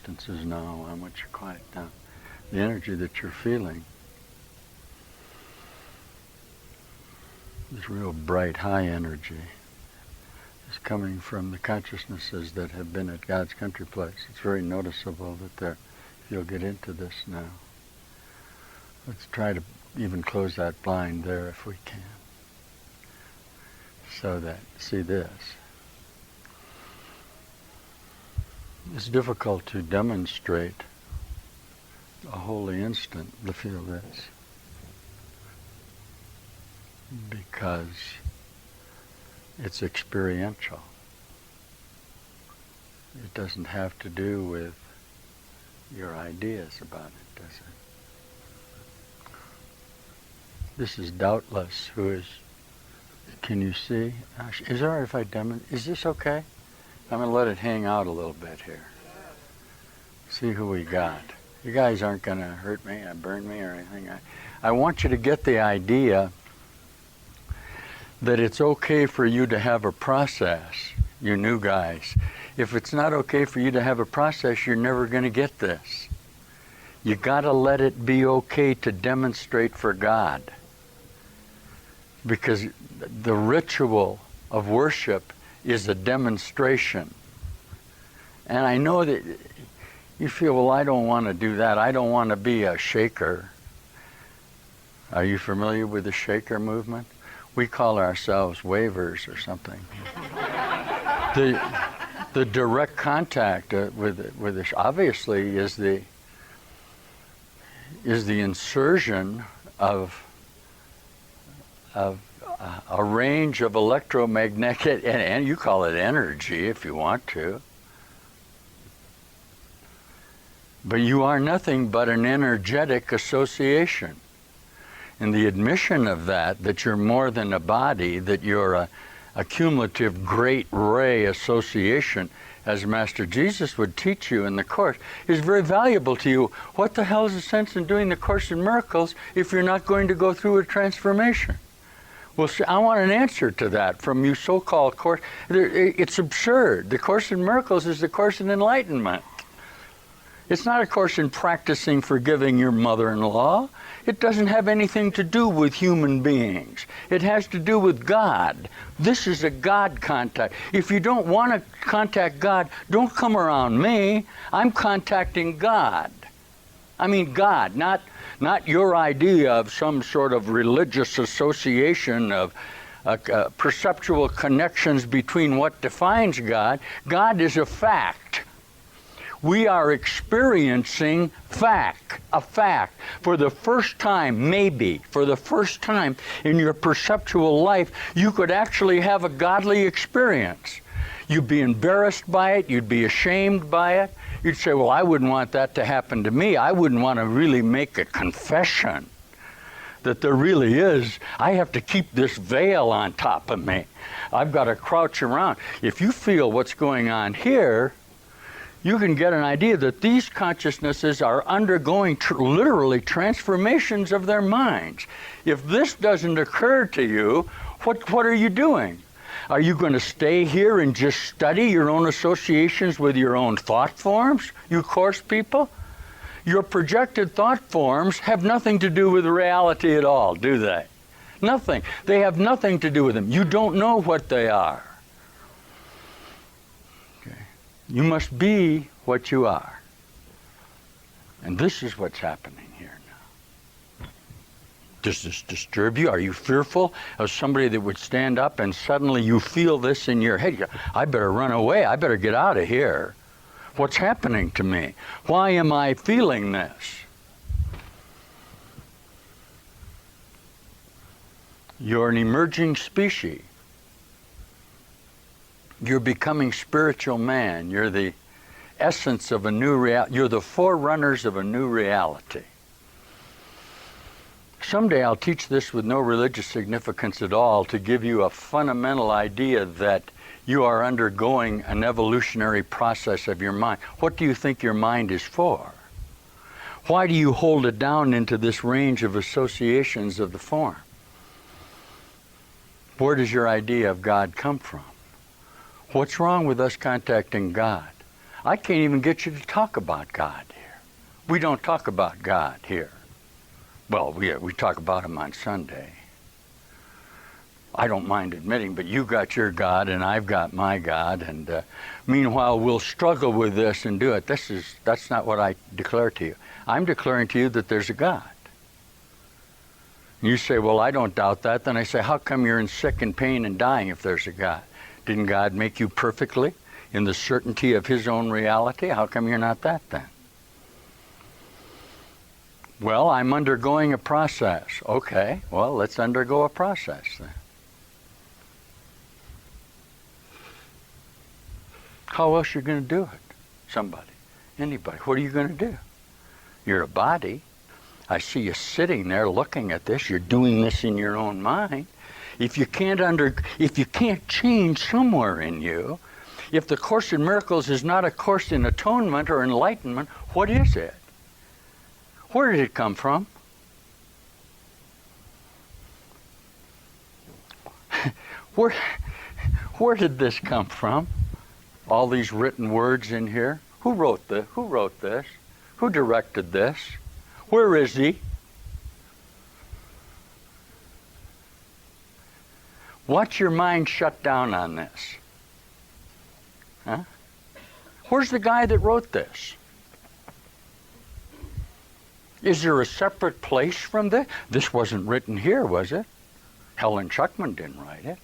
instances now. I want you to quiet down. The energy that you're feeling, this real bright, high energy, is coming from the consciousnesses that have been at God's country place. It's very noticeable that they're, if you'll get into this now. Let's try to even close that blind there if we can. So that, see this. It's difficult to demonstrate a holy instant to feel this, because it's experiential. It doesn't have to do with your ideas about it, does it? This is doubtless who is, can you see? Is it all right if I demonstrate? Is this okay? I'm going to let it hang out a little bit here. See who we got. You guys aren't going to hurt me or burn me or anything. I want you to get the idea that it's okay for you to have a process, you new guys. If it's not okay for you to have a process, you're never going to get this. You got to let it be okay to demonstrate for God. Because the ritual of worship is a demonstration. And I know that you feel, well, I don't want to do that. I don't want to be a shaker. Are you familiar with the shaker movement? We call ourselves wavers or something. The direct contact with the obviously is the insertion of a range of electromagnetic, and you call it energy if you want to. But you are nothing but an energetic association. And the admission of that you're more than a body, that you're a cumulative great ray association, as Master Jesus would teach you in the Course, is very valuable to you. What the hell is the sense in doing the Course in Miracles if you're not going to go through a transformation? Well, see, I want an answer to that from you so-called Course. It's absurd. The Course in Miracles is the Course in Enlightenment. It's not a course in practicing forgiving your mother-in-law. It doesn't have anything to do with human beings. It has to do with God. This is a God contact. If you don't want to contact God, don't come around me. I'm contacting God. I mean God, not your idea of some sort of religious association of perceptual connections between what defines God. God is a fact. We are experiencing a fact. For the first time, maybe, for the first time in your perceptual life, you could actually have a godly experience. You'd be embarrassed by it, you'd be ashamed by it. You'd say, well, I wouldn't want that to happen to me. I wouldn't want to really make a confession that there really is. I have to keep this veil on top of me. I've got to crouch around. If you feel what's going on here, you can get an idea that these consciousnesses are undergoing literally transformations of their minds. If this doesn't occur to you, what are you doing? Are you going to stay here and just study your own associations with your own thought forms, you Course people? Your projected thought forms have nothing to do with reality at all, do they? Nothing. They have nothing to do with them. You don't know what they are. You must be what you are. And this is what's happening here now. Does this disturb you? Are you fearful of somebody that would stand up and suddenly you feel this in your head? I better run away. I better get out of here. What's happening to me? Why am I feeling this? You're an emerging species. You're becoming spiritual man. You're the essence of a new reality. You're the forerunners of a new reality. Someday I'll teach this with no religious significance at all to give you a fundamental idea that you are undergoing an evolutionary process of your mind. What do you think your mind is for? Why do you hold it down into this range of associations of the form? Where does your idea of God come from? What's wrong with us contacting God? I can't even get you to talk about God here. We don't talk about God here. Well, we talk about him on Sunday. I don't mind admitting, but you got your God and I've got my God, and meanwhile we'll struggle with this and do it. That's not what I declare to you. I'm declaring to you that there's a God. You say, well, I don't doubt that. Then I say, how come you're in sick and pain and dying if there's a God? Didn't God make you perfectly in the certainty of his own reality? How come you're not that then? Well, I'm undergoing a process. Okay, well, let's undergo a process then. How else are you going to do it? Somebody, anybody. What are you going to do? You're a body. I see you sitting there looking at this. You're doing this in your own mind. If you can't change somewhere in you, if the Course in Miracles is not a course in atonement or enlightenment, what is it? Where did it come from? Where did this come from? All these written words in here. Who wrote this? Who directed this? Where is he? Watch your mind shut down on this. Huh? Where's the guy that wrote this? Is there a separate place from this? This wasn't written here, was it? Helen Schuckman didn't write it.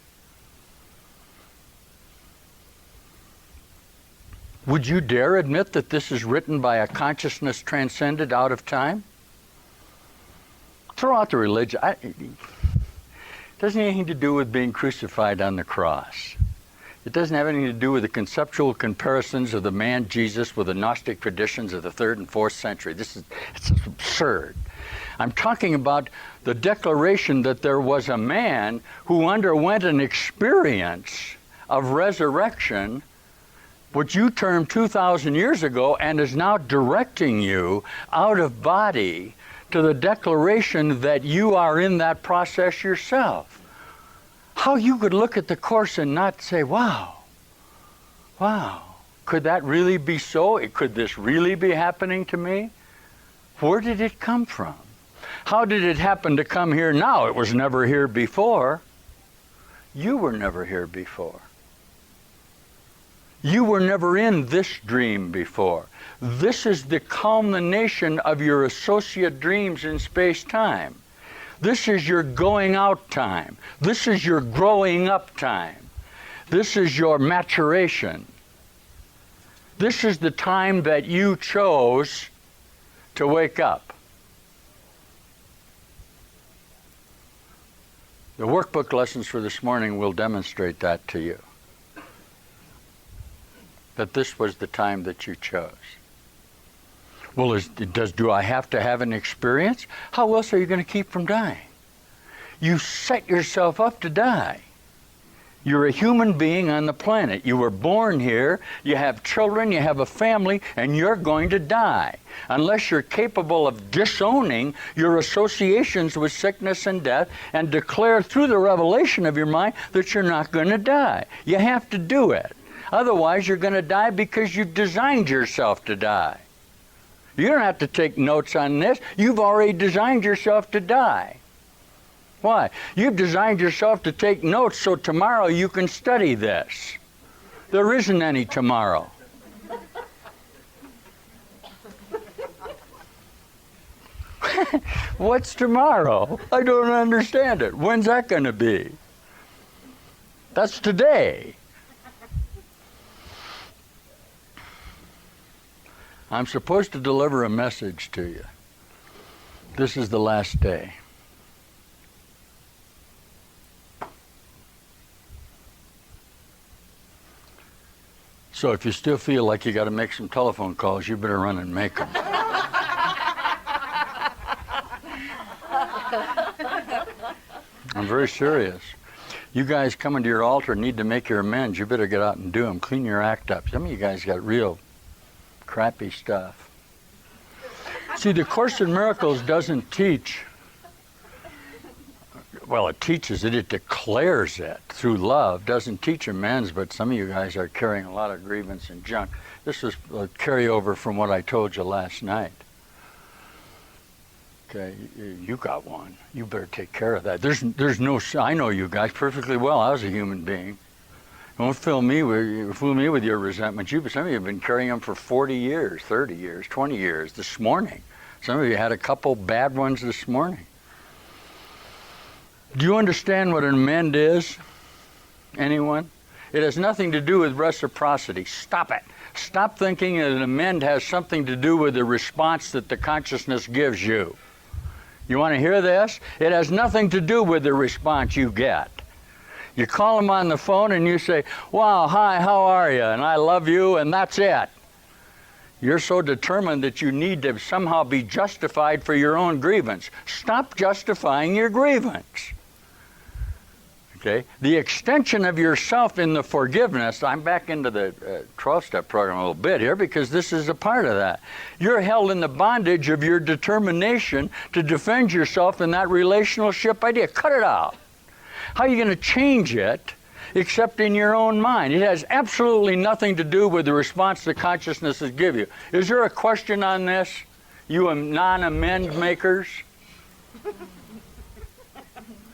Would you dare admit that this is written by a consciousness transcended out of time? Throw out the religion. It doesn't have anything to do with being crucified on the cross. It doesn't have anything to do with the conceptual comparisons of the man Jesus with the Gnostic traditions of the 3rd and 4th century. It's absurd. I'm talking about the declaration that there was a man who underwent an experience of resurrection, which you termed 2,000 years ago, and is now directing you out of body to the declaration that you are in that process yourself. How you could look at the Course and not say, wow, could that really be so? Could this really be happening to me? Where did it come from? How did it happen to come here now? It was never here before. You were never here before. You were never in this dream before. This is the culmination of your associate dreams in space-time. This is your going out time. This is your growing up time. This is your maturation. This is the time that you chose to wake up. The workbook lessons for this morning will demonstrate that to you. That this was the time that you chose. Well, do I have to have an experience? How else are you going to keep from dying? You set yourself up to die. You're a human being on the planet. You were born here, you have children, you have a family, and you're going to die. Unless you're capable of disowning your associations with sickness and death and declare through the revelation of your mind that you're not going to die. You have to do it. Otherwise, you're going to die because you've designed yourself to die. You don't have to take notes on this. You've already designed yourself to die. Why? You've designed yourself to take notes so tomorrow you can study this. There isn't any tomorrow. What's tomorrow? I don't understand it. When's that going to be? That's today. I'm supposed to deliver a message to you. This is the last day. So if you still feel like you got to make some telephone calls, you better run and make them. I'm very serious. You guys coming to your altar need to make your amends. You better get out and do them. Clean your act up. Some of you guys got real crappy stuff. See, the Course in Miracles doesn't teach. well, it teaches it, it declares it through love. Doesn't teach amends, but some of you guys are carrying a lot of grievance and junk. This is a carryover from what I told you last night. Okay, you got one. You better take care of that. There's no, I know you guys perfectly well. I was a human being. Don't fool me with your resentments. Some of you have been carrying them for 40 years, 30 years, 20 years. This morning, some of you had a couple bad ones this morning. Do you understand what an amend is? Anyone? It has nothing to do with reciprocity. Stop it. Stop thinking that an amend has something to do with the response that the consciousness gives you. You want to hear this? It has nothing to do with the response you get. You call them on the phone and you say, wow, hi, how are you? And I love you, and that's it. You're so determined that you need to somehow be justified for your own grievance. Stop justifying your grievance. Okay? The extension of yourself in the forgiveness, I'm back into the 12-step program a little bit here because this is a part of that. You're held in the bondage of your determination to defend yourself in that relationship idea. Cut it out. How are you going to change it except in your own mind? It has absolutely nothing to do with the response the consciousnesses give you. Is there a question on this, you non-amend makers?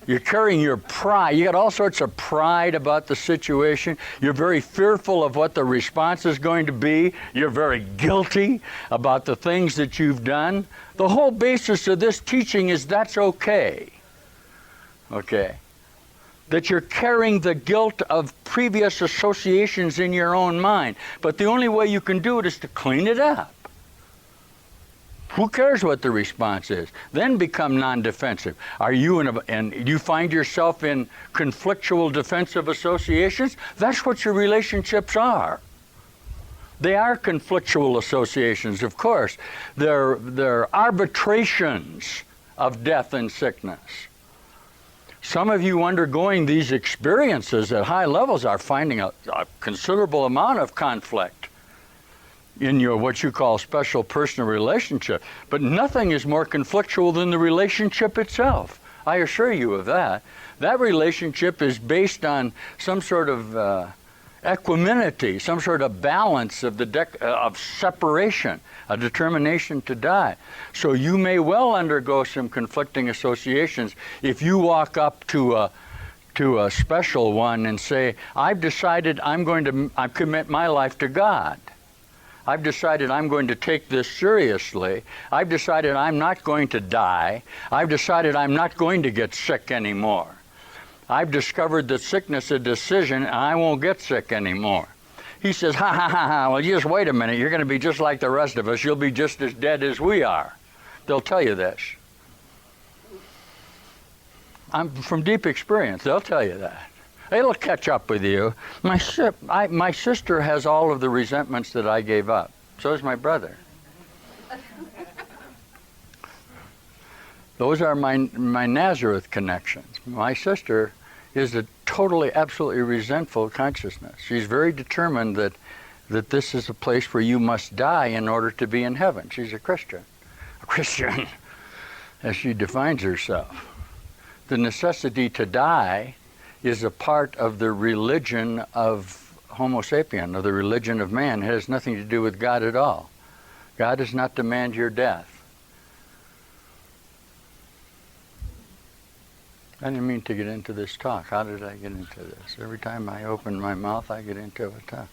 You're carrying your pride. You got all sorts of pride about the situation. You're very fearful of what the response is going to be. You're very guilty about the things that you've done. The whole basis of this teaching is that's okay. Okay. That you're carrying the guilt of previous associations in your own mind. But the only way you can do it is to clean it up. Who cares what the response is? Then become non-defensive. Are you and you find yourself in conflictual defensive associations? That's what your relationships are. They are conflictual associations, of course. They're arbitrations of death and sickness. Some of you undergoing these experiences at high levels are finding a considerable amount of conflict in your what you call special personal relationship. But nothing is more conflictual than the relationship itself. I assure you of that. That relationship is based on some sort of equanimity, some sort of balance of of separation, a determination to die. So you may well undergo some conflicting associations if you walk up to a special one and say, I've decided I commit my life to God. I've decided I'm going to take this seriously. I've decided I'm not going to die. I've decided I'm not going to get sick anymore. I've discovered that sickness is a decision, and I won't get sick anymore. He says, ha, ha, ha, ha, well, just wait a minute. You're going to be just like the rest of us. You'll be just as dead as we are. They'll tell you this. I'm from deep experience. They'll tell you that. It'll catch up with you. My sister has all of the resentments that I gave up. So does my brother. Those are my Nazareth connections. My sister is a totally, absolutely resentful consciousness. She's very determined that this is a place where you must die in order to be in heaven. She's a Christian. A Christian, as she defines herself. The necessity to die is a part of the religion of Homo sapien, of the religion of man. It has nothing to do with God at all. God does not demand your death. I didn't mean to get into this talk. How did I get into this? Every time I open my mouth, I get into a talk.